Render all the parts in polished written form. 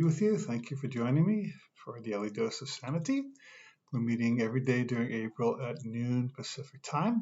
With you. Thank you for joining me for a daily dose of sanity. We're meeting every day during April at noon Pacific time.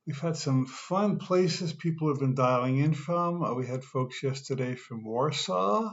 We've had some fun places people have been dialing in from. We had folks yesterday from Warsaw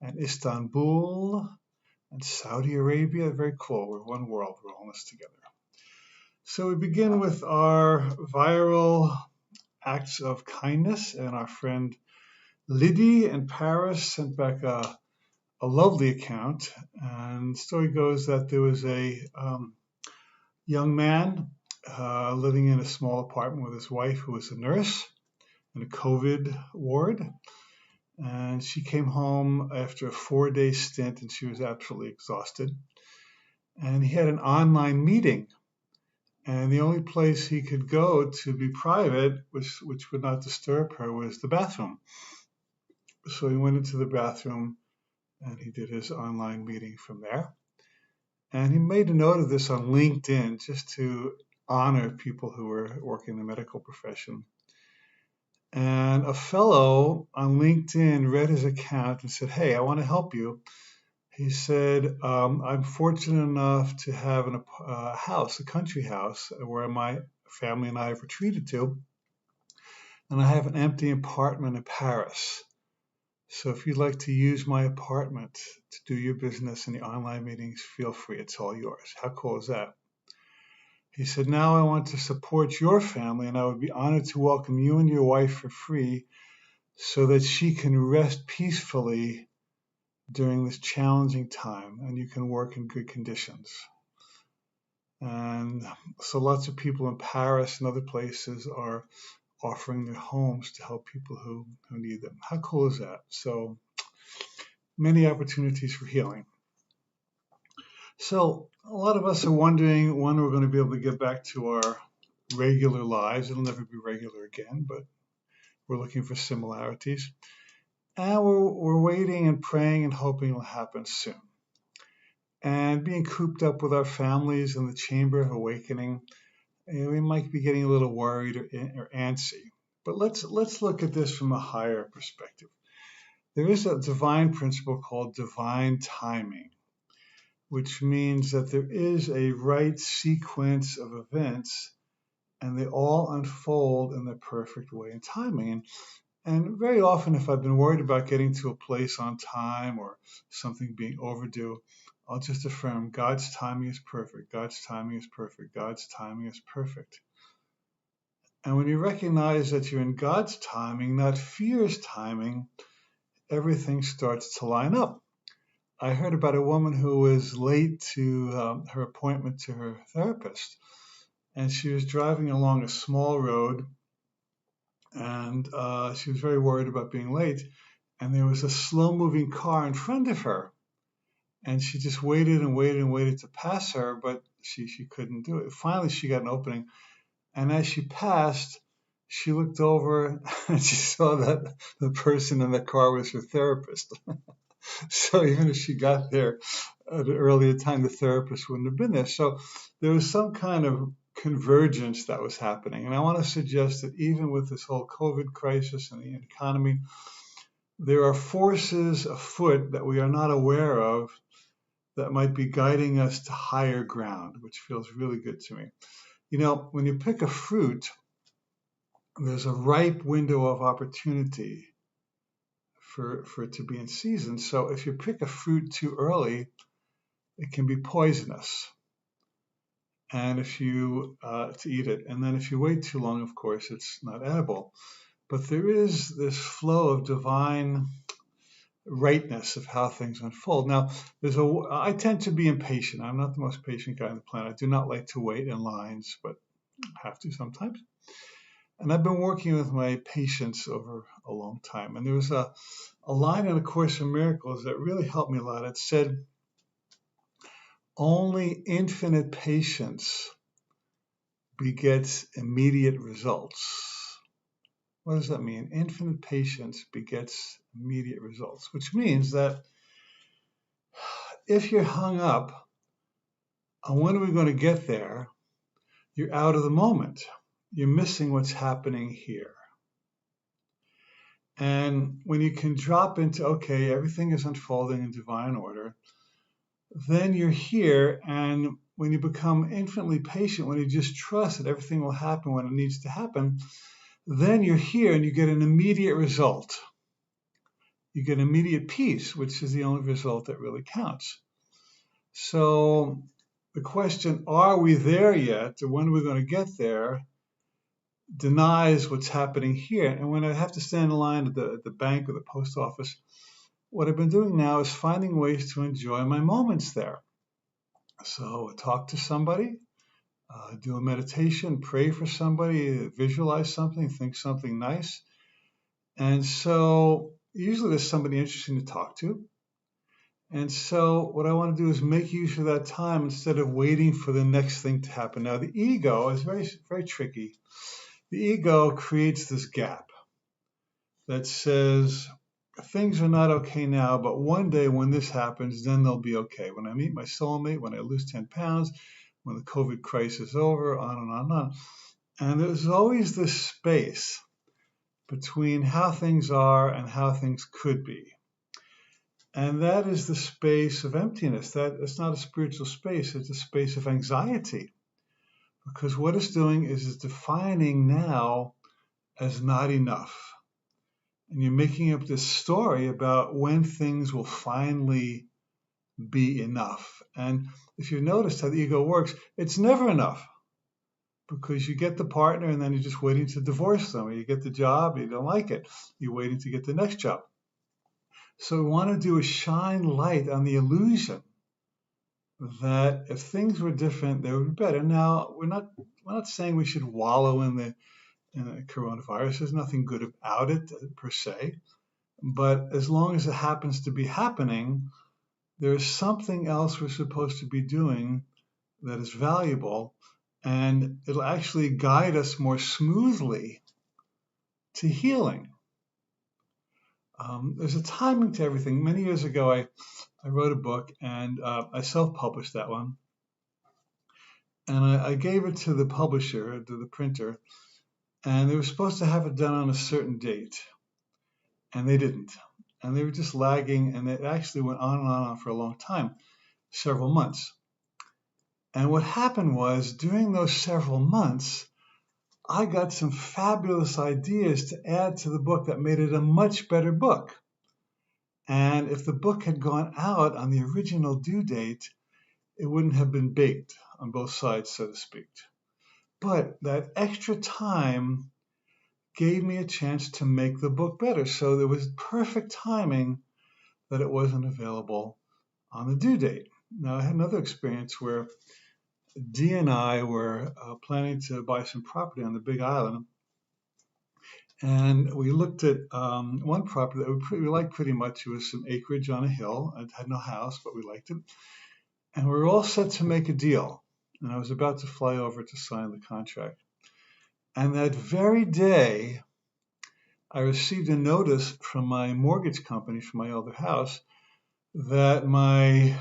and Istanbul and Saudi Arabia. Very cool. We're one world. We're all in this together. So we begin with our viral acts of kindness, and our friend Lydie in Paris sent back a lovely account. And the story goes that there was a young man living in a small apartment with his wife, who was a nurse in a COVID ward. And she came home after a 4-day stint and she was absolutely exhausted. And he had an online meeting. And the only place he could go to be private, which would not disturb her, was the bathroom. So he went into the bathroom and he did his online meeting from there. And he made a note of this on LinkedIn just to honor people who were working in the medical profession. And a fellow on LinkedIn read his account and said, "Hey, I want to help you." He said, "I'm fortunate enough to have a house, a country house, where my family and I have retreated to. And I have an empty apartment in Paris. So if you'd like to use my apartment to do your business in the online meetings, feel free. It's all yours." How cool is that? He said, "Now I want to support your family, and I would be honored to welcome you and your wife for free so that she can rest peacefully during this challenging time and you can work in good conditions." And so lots of people in Paris and other places are offering their homes to help people who need them. How cool is that? So many opportunities for healing. So a lot of us are wondering when we're going to be able to get back to our regular lives. It'll never be regular again, but we're looking for similarities. And we're waiting and praying and hoping it'll happen soon. And being cooped up with our families in the chamber of awakening, we might be getting a little worried or antsy. But let's look at this from a higher perspective. There is a divine principle called divine timing, which means that there is a right sequence of events and they all unfold in the perfect way and timing. And very often, if I've been worried about getting to a place on time or something being overdue, I'll just affirm God's timing is perfect. God's timing is perfect. God's timing is perfect. And when you recognize that you're in God's timing, not fear's timing, everything starts to line up. I heard about a woman who was late to her appointment to her therapist, and she was driving along a small road, and she was very worried about being late, and there was a slow-moving car in front of her, and she just waited and waited and waited to pass her, but she couldn't do it. Finally, she got an opening, and as she passed, she looked over and she saw that the person in the car was her therapist. So even if she got there at an earlier time, the therapist wouldn't have been there. So there was some kind of convergence that was happening. And I want to suggest that even with this whole COVID crisis and the economy, there are forces afoot that we are not aware of that might be guiding us to higher ground, which feels really good to me. You know, when you pick a fruit, there's a ripe window of opportunity for it to be in season. So if you pick a fruit too early, it can be poisonous. And if you to eat it, and then if you wait too long, of course, it's not edible. But there is this flow of divine rightness of how things unfold. Now, I tend to be impatient. I'm not the most patient guy on the planet. I do not like to wait in lines, but I have to sometimes. And I've been working with my patience over a long time. And there was a line in A Course in Miracles that really helped me a lot. It said, "Only infinite patience begets immediate results." What does that mean? Infinite patience begets immediate results, which means that if you're hung up on when are we going to get there, you're out of the moment. You're missing what's happening here. And when you can drop into, okay, everything is unfolding in divine order, then you're here. And when you become infinitely patient, when you just trust that everything will happen when it needs to happen, then you're here and you get an immediate result. You get immediate peace, which is the only result that really counts. So the question, are we there yet, or when are we going to get there, denies what's happening here. And when I have to stand in line at the bank or the post office, what I've been doing now is finding ways to enjoy my moments there. So talk to somebody, do a meditation, pray for somebody, visualize something, think something nice. And so usually there's somebody interesting to talk to. And so what I want to do is make use of that time instead of waiting for the next thing to happen. Now, the ego is very, very tricky. The ego creates this gap that says things are not okay now, but one day when this happens, then they'll be okay. When I meet my soulmate, when I lose 10 pounds, when the COVID crisis is over, on and on and on. And there's always this space between how things are and how things could be. And that is the space of emptiness. That it's not a spiritual space, it's a space of anxiety. Because what it's doing is it's defining now as not enough. And you're making up this story about when things will finally be enough. And if you notice how the ego works, it's never enough. Because you get the partner and then you're just waiting to divorce them. Or you get the job, you don't like it. You're waiting to get the next job. So what we want to do is shine light on the illusion that if things were different, they would be better. Now, we're not saying we should wallow in the coronavirus. There's nothing good about it per se. But as long as it happens to be happening, there's something else we're supposed to be doing that is valuable, and it'll actually guide us more smoothly to healing. There's a timing to everything. Many years ago, I wrote a book, and I self-published that one. And I gave it to the publisher, to the printer, and they were supposed to have it done on a certain date. And they didn't. And they were just lagging, and it actually went on and on for a long time, several months. And what happened was, during those several months, I got some fabulous ideas to add to the book that made it a much better book. And if the book had gone out on the original due date, it wouldn't have been baked on both sides, so to speak. But that extra time gave me a chance to make the book better. So there was perfect timing that it wasn't available on the due date. Now, I had another experience where Dee and I were planning to buy some property on the Big Island. And we looked at one property that we liked pretty much. It was some acreage on a hill. It had no house, but we liked it. And we were all set to make a deal. And I was about to fly over to sign the contract. And that very day, I received a notice from my mortgage company for my older house that my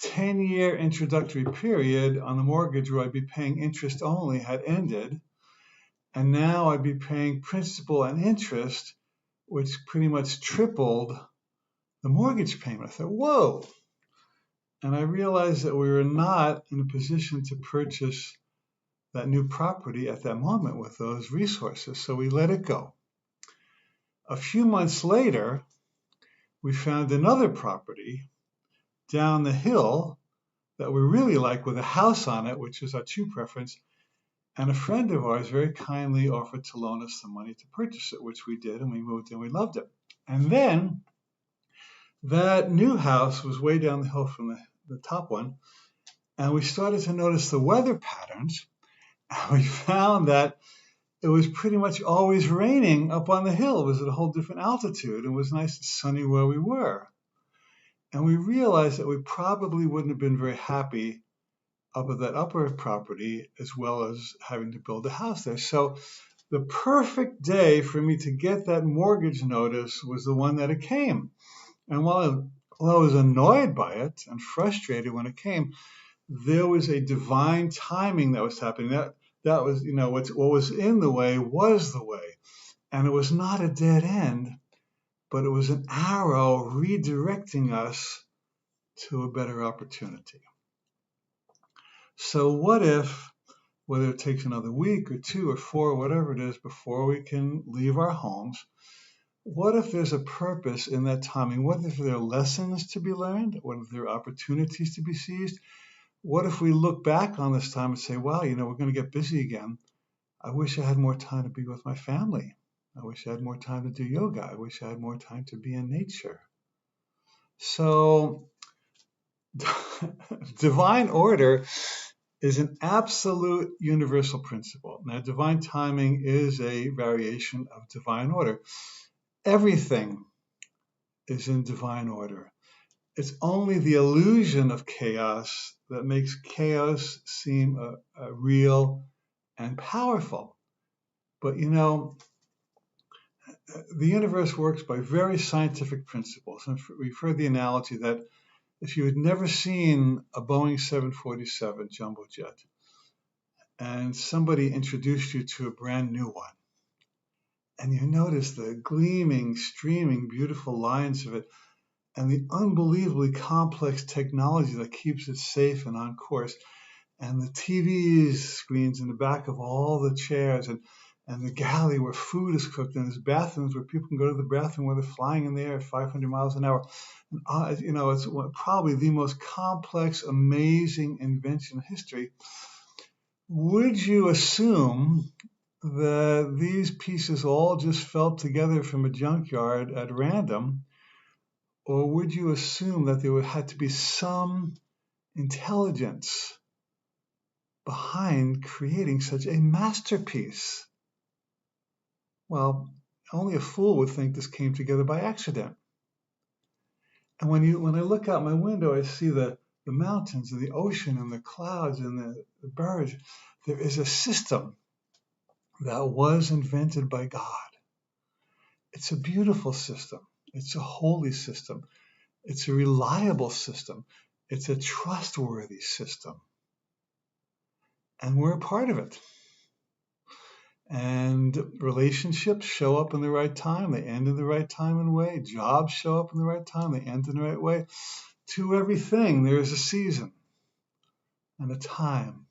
10-year introductory period on the mortgage where I'd be paying interest only had ended. And now I'd be paying principal and interest, which pretty much tripled the mortgage payment. I thought, whoa. And I realized that we were not in a position to purchase that new property at that moment with those resources. So we let it go. A few months later, we found another property down the hill that we really liked with a house on it, which was our true preference. And a friend of ours very kindly offered to loan us some money to purchase it, which we did, and we moved and we loved it. And then that new house was way down the hill from the top one, and we started to notice the weather patterns, and we found that it was pretty much always raining up on the hill. It was at a whole different altitude. It was nice and sunny where we were. And we realized that we probably wouldn't have been very happy up at that upper property, as well as having to build a house there. So the perfect day for me to get that mortgage notice was the one that it came. And while I was annoyed by it and frustrated when it came, there was a divine timing that was happening. That was, what was in the way was the way. And it was not a dead end, but it was an arrow redirecting us to a better opportunity. So what if, whether it takes another week or 2 or 4, whatever it is, before we can leave our homes, what if there's a purpose in that timing? What if there are lessons to be learned? What if there are opportunities to be seized? What if we look back on this time and say, wow, we're going to get busy again. I wish I had more time to be with my family. I wish I had more time to do yoga. I wish I had more time to be in nature. So divine order is an absolute universal principle. Now, divine timing is a variation of divine order. Everything is in divine order. It's only the illusion of chaos that makes chaos seem real and powerful. But the universe works by very scientific principles. And we've heard the analogy that if you had never seen a Boeing 747 jumbo jet and somebody introduced you to a brand new one, and you notice the gleaming, streaming, beautiful lines of it, and the unbelievably complex technology that keeps it safe and on course, and the TV screens in the back of all the chairs, and the galley where food is cooked, and there's bathrooms where people can go to the bathroom where they're flying in the air at 500 miles an hour. And, it's probably the most complex, amazing invention in history. Would you assume that these pieces all just fell together from a junkyard at random? Or would you assume that there had to be some intelligence behind creating such a masterpiece? Well, only a fool would think this came together by accident. And when I look out my window, I see the mountains and the ocean and the clouds and the birds. There is a system that was invented by God. It's a beautiful system. It's a holy system. It's a reliable system. It's a trustworthy system. And we're a part of it. And relationships show up in the right time. They end in the right time and way. Jobs show up in the right time. They end in the right way. To everything, there is a season and a time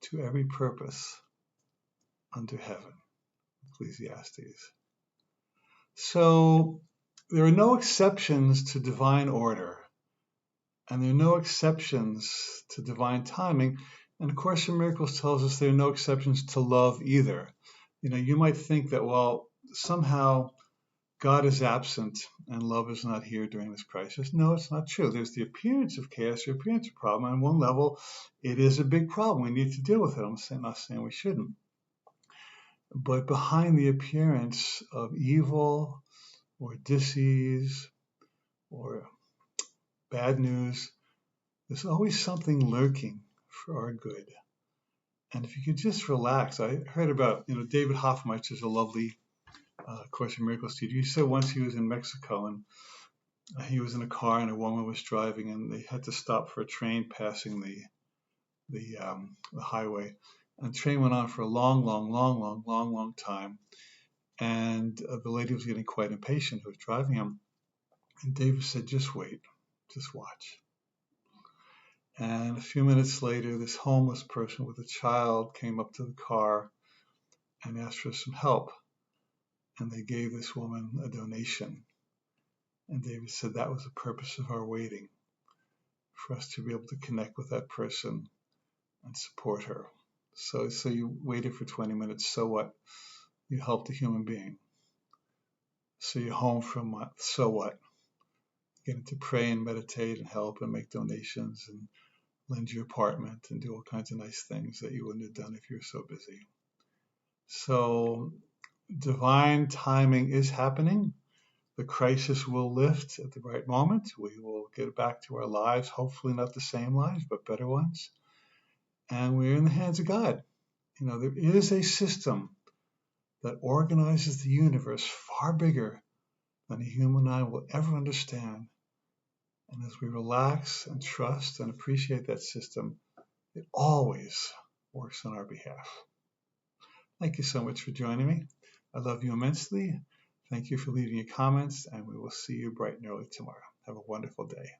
to every purpose under heaven. Ecclesiastes. So there are no exceptions to divine order, and there are no exceptions to divine timing. And of course, the Miracles tells us there are no exceptions to love either. You might think that, well, somehow God is absent and love is not here during this crisis. No, it's not true. There's the appearance of chaos, the appearance of problem. On one level, it is a big problem. We need to deal with it. I'm not saying we shouldn't. But behind the appearance of evil or disease or bad news, there's always something lurking for our good. And if you could just relax. I heard about, David Hoffmeister is a lovely Course in Miracles teacher. He said once he was in Mexico and he was in a car and a woman was driving and they had to stop for a train passing the highway. And the train went on for a long time. And the lady was getting quite impatient who was driving him. And David said, just wait, just watch. And a few minutes later, this homeless person with a child came up to the car and asked for some help. And they gave this woman a donation. And David said that was the purpose of our waiting, for us to be able to connect with that person and support her. So you waited for 20 minutes, so what? You helped a human being. So you're home for a month, so what? Getting to pray and meditate and help and make donations and lend your apartment and do all kinds of nice things that you wouldn't have done if you were so busy. So divine timing is happening. The crisis will lift at the right moment. We will get back to our lives, hopefully not the same lives, but better ones. And we're in the hands of God. There is a system that organizes the universe far bigger than a human eye will ever understand. And as we relax and trust and appreciate that system, it always works on our behalf. Thank you so much for joining me. I love you immensely. Thank you for leaving your comments, and we will see you bright and early tomorrow. Have a wonderful day.